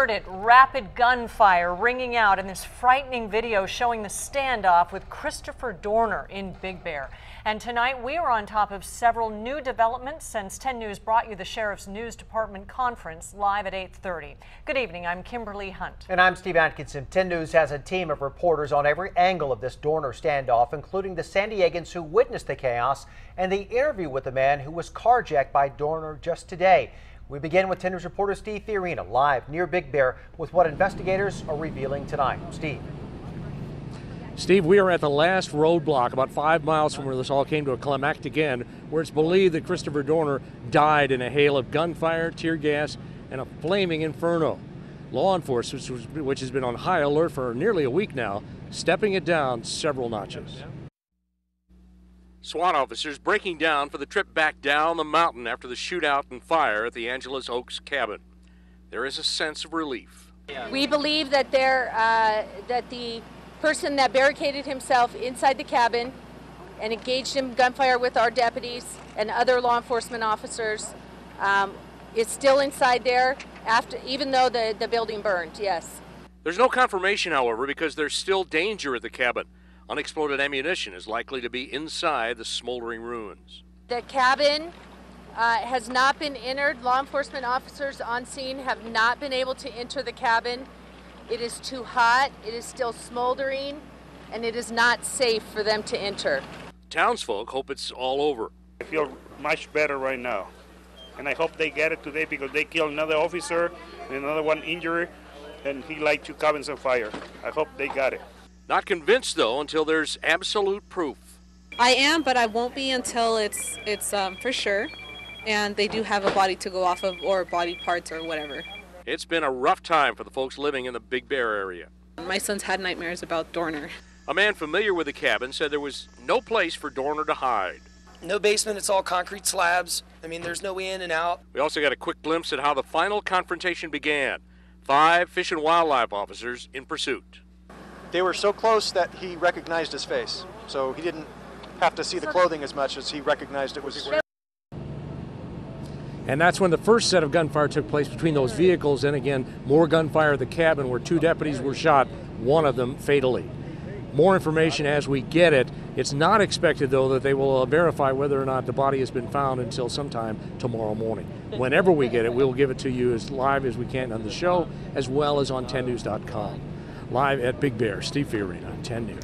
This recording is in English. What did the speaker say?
heard it, rapid gunfire ringing out in this frightening video showing the standoff with Christopher Dorner in Big Bear. And tonight we are on top of several new developments since 10 News brought you the Sheriff's News Department conference live at 8:30. Good evening, I'm Kimberly Hunt. And I'm Steve Atkinson. 10 News has a team of reporters on every angle of this Dorner standoff, including the San Diegans who witnessed the chaos and the interview with the man who was carjacked by Dorner just today. We begin with 10 News reporter Steve Fiorina live near Big Bear with what investigators are revealing tonight. Steve, we are at the last roadblock about 5 miles from where this all came to a climactic end, where it's believed that Christopher Dorner died in a hail of gunfire, tear gas, and a flaming inferno. Law enforcement, which has been on high alert for nearly a week now, stepping it down several notches. SWAT officers breaking down for the trip back down the mountain after the shootout and fire at the Angeles Oaks cabin. There is a sense of relief. We believe that the person that barricaded himself inside the cabin and engaged in gunfire with our deputies and other law enforcement officers is still inside there even though the building burned, yes. There's no confirmation, however, because there's still danger at the cabin. Unexploded ammunition is likely to be inside the smoldering ruins. The cabin has not been entered. Law enforcement officers on scene have not been able to enter the cabin. It is too hot, it is still smoldering, and it is not safe for them to enter. Townsfolk hope it's all over. I feel much better right now, and I hope they get it today because they killed another officer and another one injured, and he lighted 2 cabins on fire. I hope they got it. Not convinced, though, until there's absolute proof. I am, but I won't be until it's for sure, and they do have a body to go off of, or body parts or whatever. It's been a rough time for the folks living in the Big Bear area. My son's had nightmares about Dorner. A man familiar with the cabin said there was no place for Dorner to hide. No basement, it's all concrete slabs. I mean, there's no in and out. We also got a quick glimpse at how the final confrontation began. 5 Fish and Wildlife officers in pursuit. They were so close that he recognized his face, so he didn't have to see the clothing as much as he recognized it was. And that's when the first set of gunfire took place between those vehicles, and again, more gunfire at the cabin where 2 deputies were shot, one of them fatally. More information as we get it. It's not expected, though, that they will verify whether or not the body has been found until sometime tomorrow morning. Whenever we get it, we'll give it to you as live as we can on the show, as well as on 10news.com. Live at Big Bear, Steve Fiorina, 10 News.